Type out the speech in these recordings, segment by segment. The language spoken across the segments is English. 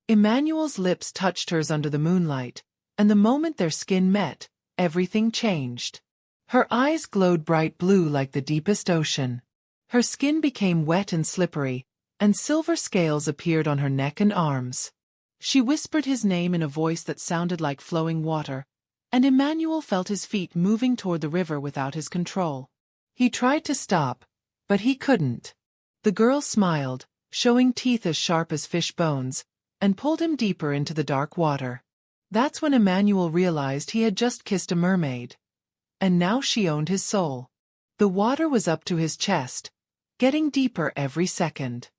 Emmanuel's lips touched hers under the moonlight, and the moment their skin met, everything changed. Her eyes glowed bright blue like the deepest ocean. Her skin became wet and slippery, and silver scales appeared on her neck and arms. She whispered his name in a voice that sounded like flowing water, and Emmanuel felt his feet moving toward the river without his control. He tried to stop, but he couldn't. The girl smiled, showing teeth as sharp as fish bones, and pulled him deeper into the dark water. That's when Emmanuel realized he had just kissed a mermaid. And now she owned his soul. The water was up to his chest, getting deeper every second.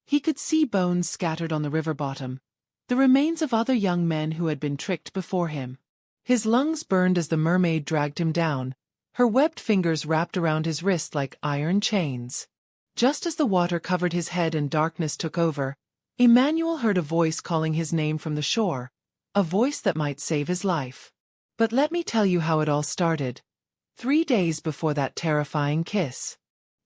He could see bones scattered on the river bottom, the remains of other young men who had been tricked before him. His lungs burned as the mermaid dragged him down, her webbed fingers wrapped around his wrist like iron chains. Just as the water covered his head and darkness took over, Emmanuel heard a voice calling his name from the shore, a voice that might save his life. But let me tell you how it all started. 3 days before that terrifying kiss.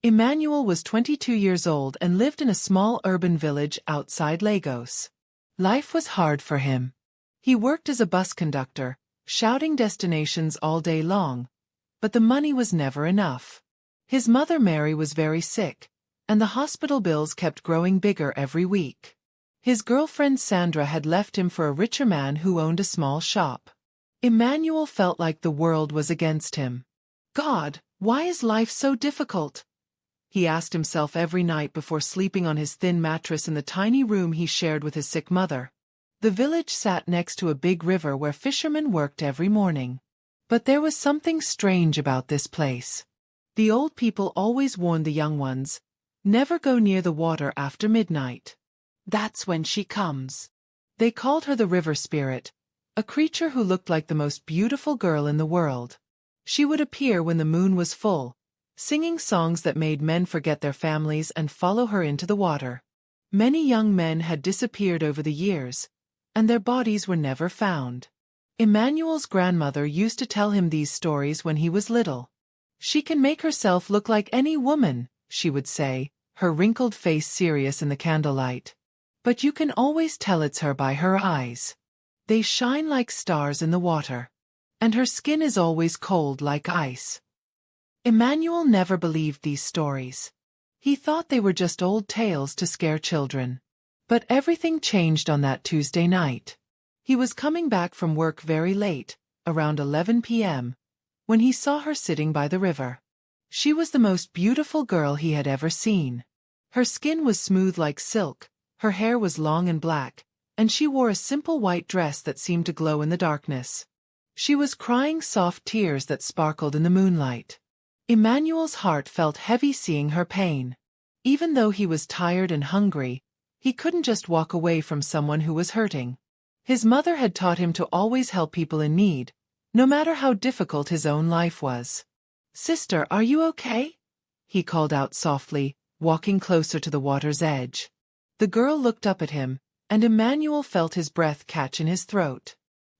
Emmanuel was 22 years old and lived in a small urban village outside Lagos. Life was hard for him. He worked as a bus conductor, shouting destinations all day long, but the money was never enough. His mother Mary was very sick, and the hospital bills kept growing bigger every week. His girlfriend Sandra had left him for a richer man who owned a small shop. Emmanuel felt like the world was against him. God, why is life so difficult? He asked himself every night before sleeping on his thin mattress in the tiny room he shared with his sick mother. The village sat next to a big river where fishermen worked every morning. But there was something strange about this place. The old people always warned the young ones, never go near the water after midnight. That's when she comes. They called her the river spirit, a creature who looked like the most beautiful girl in the world. She would appear when the moon was full, singing songs that made men forget their families and follow her into the water. Many young men had disappeared over the years, and their bodies were never found. Emmanuel's grandmother used to tell him these stories when he was little. She can make herself look like any woman, she would say, her wrinkled face serious in the candlelight. But you can always tell it's her by her eyes. They shine like stars in the water. And her skin is always cold like ice. Emmanuel never believed these stories. He thought they were just old tales to scare children. But everything changed on that Tuesday night. He was coming back from work very late, around 11 p.m., when he saw her sitting by the river. She was the most beautiful girl he had ever seen. Her skin was smooth like silk, her hair was long and black, and she wore a simple white dress that seemed to glow in the darkness. She was crying soft tears that sparkled in the moonlight. Emmanuel's heart felt heavy seeing her pain. Even though he was tired and hungry, he couldn't just walk away from someone who was hurting. His mother had taught him to always help people in need, no matter how difficult his own life was. "Sister, are you okay?" he called out softly, walking closer to the water's edge. The girl looked up at him, and Emmanuel felt his breath catch in his throat.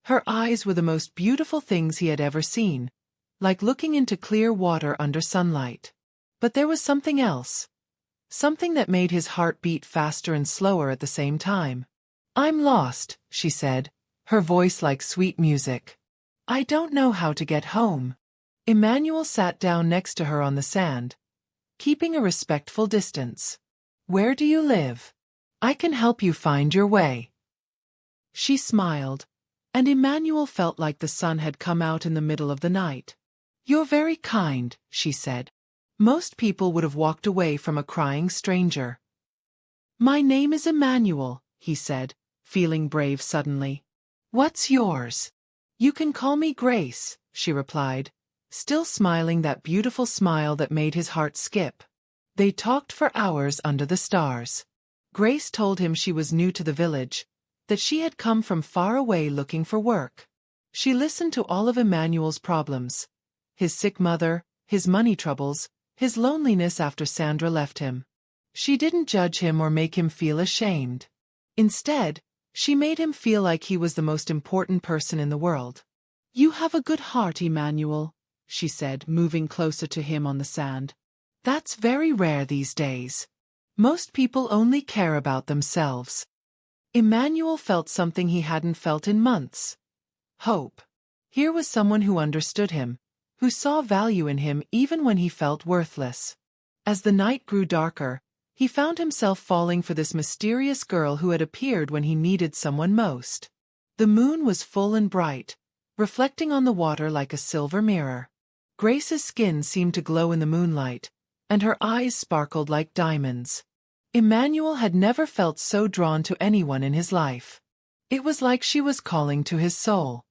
Her eyes were the most beautiful things he had ever seen, like looking into clear water under sunlight. But there was something else. Something that made his heart beat faster and slower at the same time. "I'm lost," she said, her voice like sweet music. "I don't know how to get home." Emmanuel sat down next to her on the sand, keeping a respectful distance. "Where do you live? I can help you find your way." She smiled, and Emmanuel felt like the sun had come out in the middle of the night. "You're very kind," she said. Most people would have walked away from a crying stranger. "My name is Emmanuel," he said, feeling brave suddenly. "What's yours?" "You can call me Grace," she replied, still smiling that beautiful smile that made his heart skip. They talked for hours under the stars. Grace told him she was new to the village, that she had come from far away looking for work. She listened to all of Emmanuel's problems. His sick mother, his money troubles, his loneliness after Sandra left him. She didn't judge him or make him feel ashamed. Instead, she made him feel like he was the most important person in the world. "You have a good heart, Emmanuel," she said, moving closer to him on the sand. "That's very rare these days. Most people only care about themselves." Emmanuel felt something he hadn't felt in months. Hope. Here was someone who understood him, who saw value in him even when he felt worthless. As the night grew darker, he found himself falling for this mysterious girl who had appeared when he needed someone most. The moon was full and bright, reflecting on the water like a silver mirror. Grace's skin seemed to glow in the moonlight, and her eyes sparkled like diamonds. Emmanuel had never felt so drawn to anyone in his life. It was like she was calling to his soul.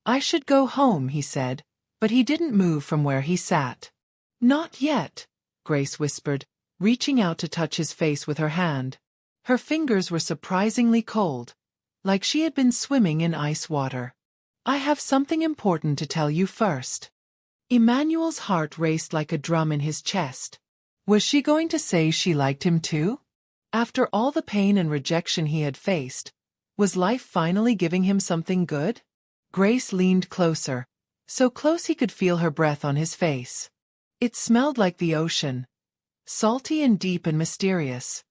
"I should go home," he said, but he didn't move from where he sat. "Not yet," Grace whispered, reaching out to touch his face with her hand. Her fingers were surprisingly cold, like she had been swimming in ice water. "I have something important to tell you first." Emmanuel's heart raced like a drum in his chest. Was she going to say she liked him too? After all the pain and rejection he had faced, was life finally giving him something good? Grace leaned closer, so close he could feel her breath on his face. It smelled like the ocean, salty and deep and mysterious.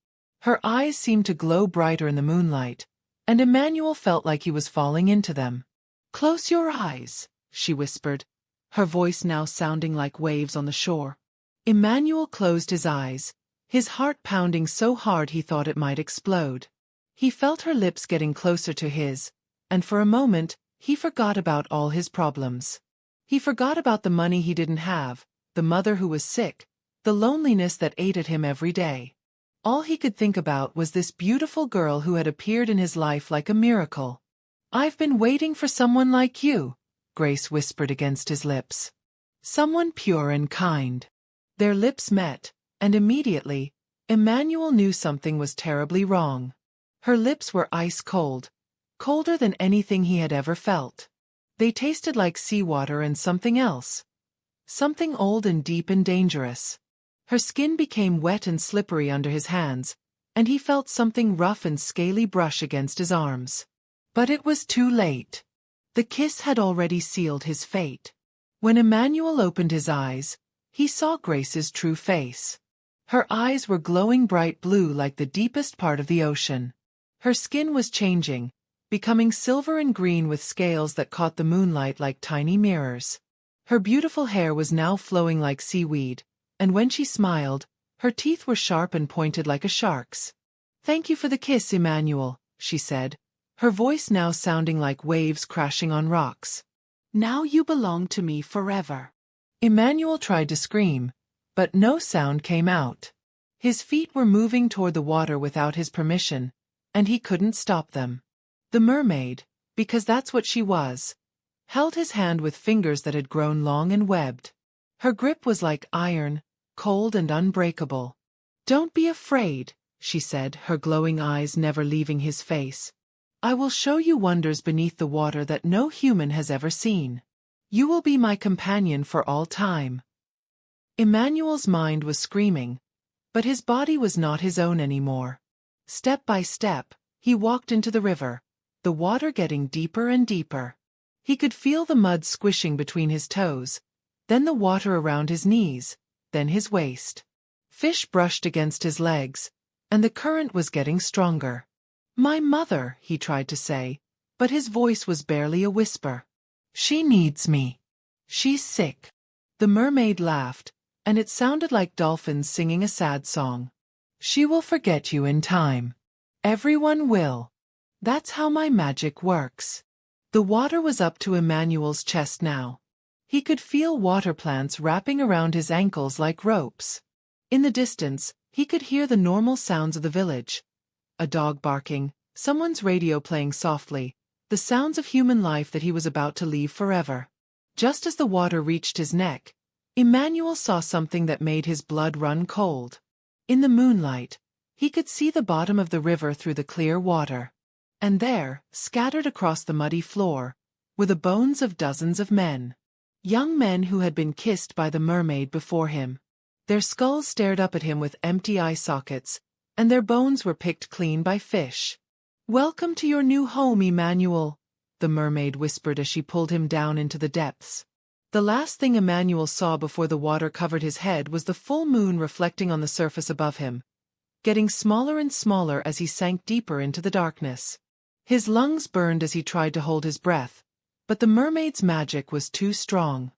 Her eyes seemed to glow brighter in the moonlight, and Emmanuel felt like he was falling into them. "Close your eyes," she whispered, her voice now sounding like waves on the shore. Emmanuel closed his eyes, his heart pounding so hard he thought it might explode. He felt her lips getting closer to his, and for a moment, he forgot about all his problems. He forgot about the money he didn't have, the mother who was sick, the loneliness that ate at him every day. All he could think about was this beautiful girl who had appeared in his life like a miracle. "I've been waiting for someone like you," Grace whispered against his lips. "Someone pure and kind." Their lips met, and immediately, Emmanuel knew something was terribly wrong. Her lips were ice cold, colder than anything he had ever felt. They tasted like seawater and something else. Something old and deep and dangerous. Her skin became wet and slippery under his hands, and he felt something rough and scaly brush against his arms. But it was too late. The kiss had already sealed his fate. When Emmanuel opened his eyes, he saw Grace's true face. Her eyes were glowing bright blue like the deepest part of the ocean. Her skin was changing, becoming silver and green with scales that caught the moonlight like tiny mirrors. Her beautiful hair was now flowing like seaweed, and when she smiled, her teeth were sharp and pointed like a shark's. "Thank you for the kiss, Emmanuel," she said, her voice now sounding like waves crashing on rocks. "Now you belong to me forever." Emmanuel tried to scream, but no sound came out. His feet were moving toward the water without his permission, and he couldn't stop them. The mermaid, because that's what she was, held his hand with fingers that had grown long and webbed. Her grip was like iron, cold and unbreakable. "Don't be afraid," she said, her glowing eyes never leaving his face. "I will show you wonders beneath the water that no human has ever seen. You will be my companion for all time." Emmanuel's mind was screaming, but his body was not his own anymore. Step by step, he walked into the river, the water getting deeper and deeper. He could feel the mud squishing between his toes, then the water around his knees, then his waist. Fish brushed against his legs, and the current was getting stronger. "My mother," he tried to say, but his voice was barely a whisper. "She needs me. She's sick." The mermaid laughed, and it sounded like dolphins singing a sad song. "She will forget you in time. Everyone will. That's how my magic works." The water was up to Emmanuel's chest now. He could feel water plants wrapping around his ankles like ropes. In the distance, he could hear the normal sounds of the village. A dog barking, someone's radio playing softly, the sounds of human life that he was about to leave forever. Just as the water reached his neck, Emmanuel saw something that made his blood run cold. In the moonlight, he could see the bottom of the river through the clear water. And there, scattered across the muddy floor, were the bones of dozens of men. Young men who had been kissed by the mermaid before him. Their skulls stared up at him with empty eye sockets, and their bones were picked clean by fish. "Welcome to your new home, Emmanuel," the mermaid whispered as she pulled him down into the depths. The last thing Emmanuel saw before the water covered his head was the full moon reflecting on the surface above him, getting smaller and smaller as he sank deeper into the darkness. His lungs burned as he tried to hold his breath, but the mermaid's magic was too strong.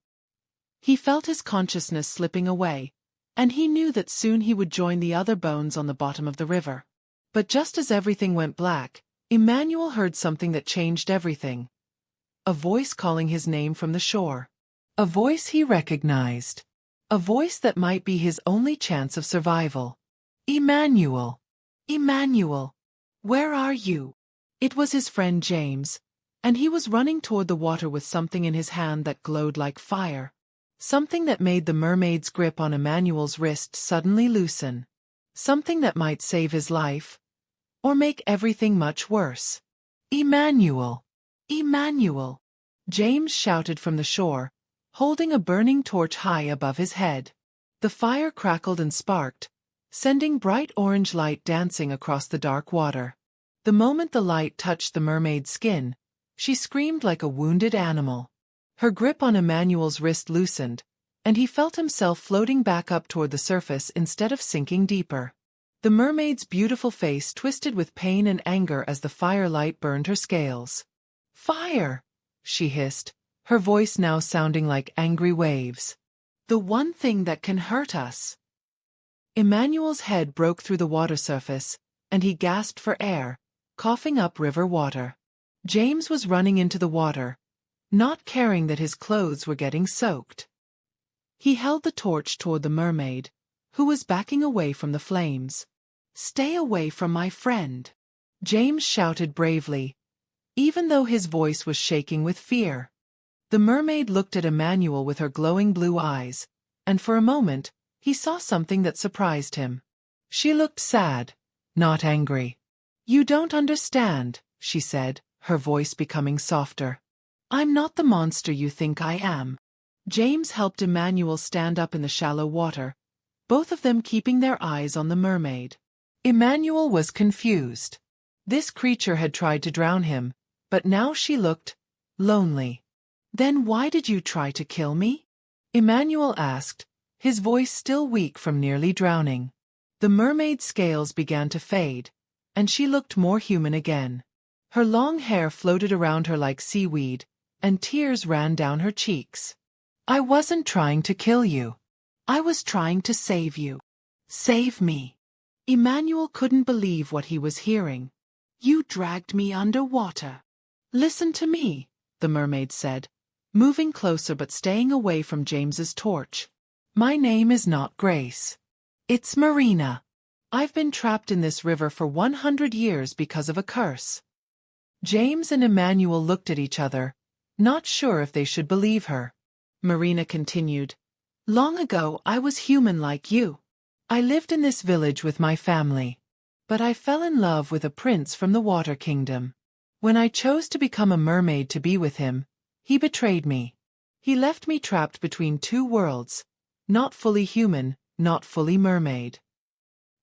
He felt his consciousness slipping away, and he knew that soon he would join the other bones on the bottom of the river. But just as everything went black, Emmanuel heard something that changed everything. A voice calling his name from the shore. A voice he recognized. A voice that might be his only chance of survival. Emmanuel! Emmanuel! Where are you? It was his friend James, and he was running toward the water with something in his hand that glowed like fire. Something that made the mermaid's grip on Emmanuel's wrist suddenly loosen. Something that might save his life, or make everything much worse. Emmanuel! Emmanuel! James shouted from the shore, holding a burning torch high above his head. The fire crackled and sparked, sending bright orange light dancing across the dark water. The moment the light touched the mermaid's skin, she screamed like a wounded animal. Her grip on Emmanuel's wrist loosened, and he felt himself floating back up toward the surface instead of sinking deeper. The mermaid's beautiful face twisted with pain and anger as the firelight burned her scales. "Fire!" she hissed, her voice now sounding like angry waves. "The one thing that can hurt us." Emmanuel's head broke through the water surface, and he gasped for air, coughing up river water. James was running into the water, not caring that his clothes were getting soaked. He held the torch toward the mermaid, who was backing away from the flames. "Stay away from my friend," James shouted bravely, even though his voice was shaking with fear. The mermaid looked at Emmanuel with her glowing blue eyes, and for a moment, he saw something that surprised him. She looked sad, not angry. "You don't understand," she said, her voice becoming softer. "I'm not the monster you think I am." James helped Emmanuel stand up in the shallow water, both of them keeping their eyes on the mermaid. Emmanuel was confused. This creature had tried to drown him, but now she looked lonely. "Then why did you try to kill me?" Emmanuel asked, his voice still weak from nearly drowning. The mermaid's scales began to fade, and she looked more human again. Her long hair floated around her like seaweed, and tears ran down her cheeks. "I wasn't trying to kill you. I was trying to save you." "Save me?" Emmanuel couldn't believe what he was hearing. "You dragged me underwater." "Listen to me," the mermaid said, moving closer but staying away from James's torch. "My name is not Grace. It's Marina. I've been trapped in this river for 100 years because of a curse." James and Emmanuel looked at each other, not sure if they should believe her. Marina continued, "Long ago I was human like you. I lived in this village with my family. But I fell in love with a prince from the Water Kingdom. When I chose to become a mermaid to be with him, he betrayed me. He left me trapped between two worlds, not fully human, not fully mermaid."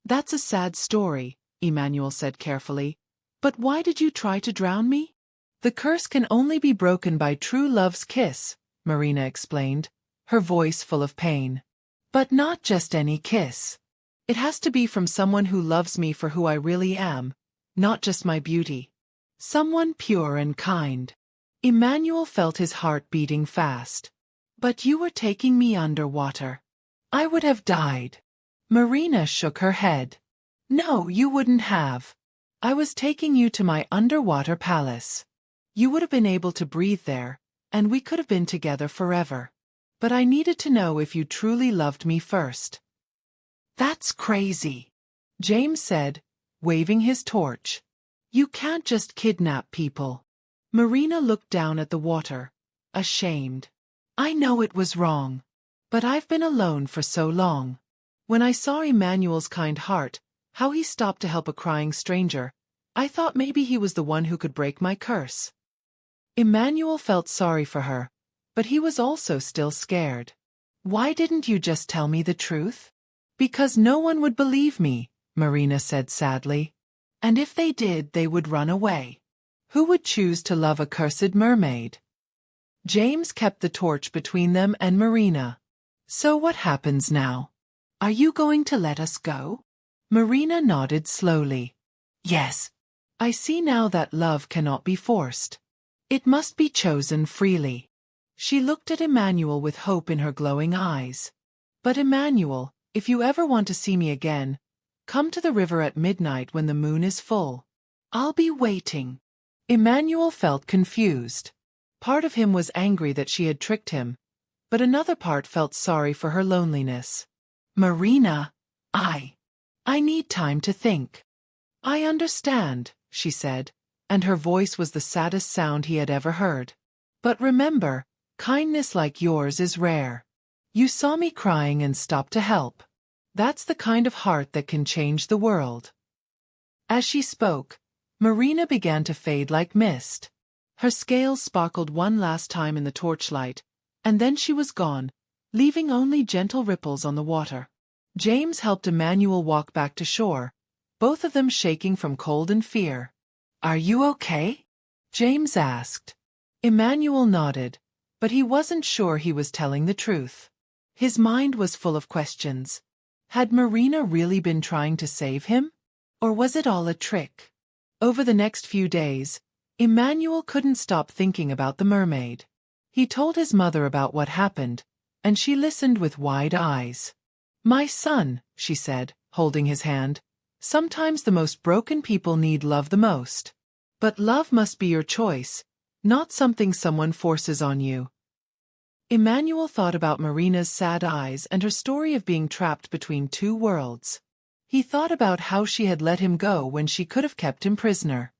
"That's a sad story," Emmanuel said carefully. "But why did you try to drown me?" "The curse can only be broken by true love's kiss," Marina explained, her voice full of pain. "But not just any kiss. It has to be from someone who loves me for who I really am, not just my beauty. Someone pure and kind." Emmanuel felt his heart beating fast. "But you were taking me underwater. I would have died." Marina shook her head. "No, you wouldn't have. I was taking you to my underwater palace. You would have been able to breathe there, and we could have been together forever. But I needed to know if you truly loved me first." "That's crazy," James said, waving his torch. "You can't just kidnap people." Marina looked down at the water, ashamed. "I know it was wrong. But I've been alone for so long. When I saw Emmanuel's kind heart, how he stopped to help a crying stranger, I thought maybe he was the one who could break my curse." Emmanuel felt sorry for her, but he was also still scared. "Why didn't you just tell me the truth?" "Because no one would believe me," Marina said sadly. "And if they did, they would run away. Who would choose to love a cursed mermaid?" James kept the torch between them and Marina. "So what happens now? Are you going to let us go?" Marina nodded slowly. "Yes. I see now that love cannot be forced. It must be chosen freely. She looked at Emmanuel with hope in her glowing eyes. But Emmanuel, if you ever want to see me again, come to the river at midnight when the moon is full. I'll be waiting. Emmanuel felt confused. Part of him was angry that she had tricked him, but another part felt sorry for her loneliness. Marina, I need time to think. I understand, she said, and her voice was the saddest sound he had ever heard. But remember, kindness like yours is rare. You saw me crying and stopped to help. That's the kind of heart that can change the world. As she spoke, Marina began to fade like mist. Her scales sparkled one last time in the torchlight, and then she was gone, leaving only gentle ripples on the water. James helped Emmanuel walk back to shore, both of them shaking from cold and fear. Are you okay? James asked. Emmanuel nodded, but he wasn't sure he was telling the truth. His mind was full of questions. Had Marina really been trying to save him? Or was it all a trick? Over the next few days, Emmanuel couldn't stop thinking about the mermaid. He told his mother about what happened, and she listened with wide eyes. My son, she said, holding his hand, sometimes the most broken people need love the most. But love must be your choice, not something someone forces on you. Emmanuel thought about Marina's sad eyes and her story of being trapped between two worlds. He thought about how she had let him go when she could have kept him prisoner.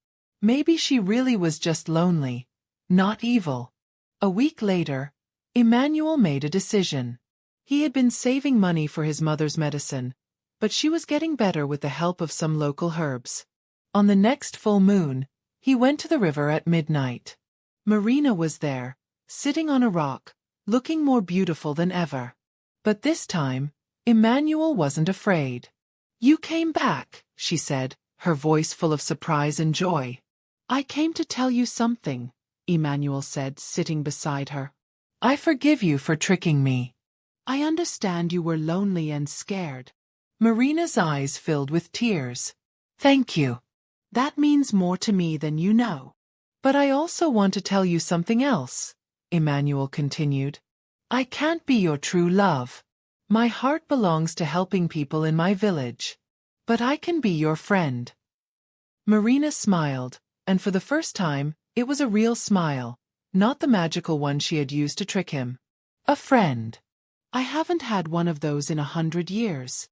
Maybe she really was just lonely, not evil. A week later, Emmanuel made a decision. He had been saving money for his mother's medicine, but she was getting better with the help of some local herbs. On the next full moon, he went to the river at midnight. Marina was there, sitting on a rock, looking more beautiful than ever. But this time, Emmanuel wasn't afraid. You came back, she said, her voice full of surprise and joy. I came to tell you something, Emmanuel said, sitting beside her. I forgive you for tricking me. I understand you were lonely and scared. Marina's eyes filled with tears. Thank you. That means more to me than you know. But I also want to tell you something else, Emmanuel continued. I can't be your true love. My heart belongs to helping people in my village. But I can be your friend. Marina smiled, and for the first time, it was a real smile, not the magical one she had used to trick him. A friend. I haven't had one of those in 100 years.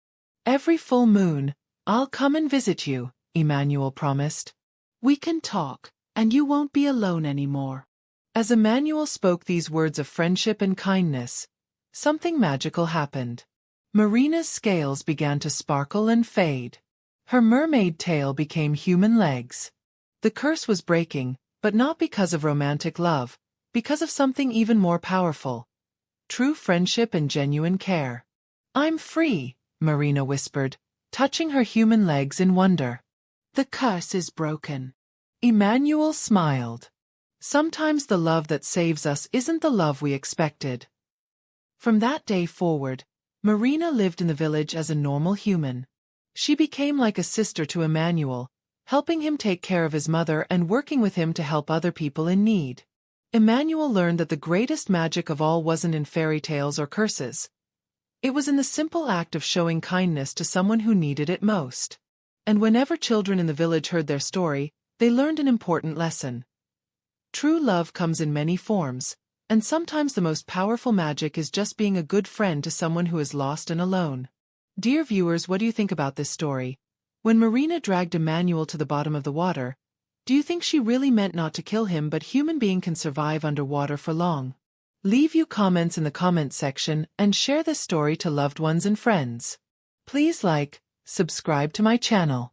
Every full moon, I'll come and visit you, Emmanuel promised. We can talk, and you won't be alone anymore. As Emmanuel spoke these words of friendship and kindness, something magical happened. Marina's scales began to sparkle and fade. Her mermaid tail became human legs. The curse was breaking, but not because of romantic love, because of something even more powerful. True friendship and genuine care. I'm free, Marina whispered, touching her human legs in wonder. The curse is broken. Emmanuel smiled. Sometimes the love that saves us isn't the love we expected. From that day forward, Marina lived in the village as a normal human. She became like a sister to Emmanuel, helping him take care of his mother and working with him to help other people in need. Emmanuel learned that the greatest magic of all wasn't in fairy tales or curses. It was in the simple act of showing kindness to someone who needed it most. And whenever children in the village heard their story, they learned an important lesson. True love comes in many forms, and sometimes the most powerful magic is just being a good friend to someone who is lost and alone. Dear viewers, what do you think about this story? When Marina dragged Emmanuel to the bottom of the water, do you think she really meant not to kill him, but human being can survive underwater for long? Leave your comments in the comment section and share this story to loved ones and friends. Please like, subscribe to my channel.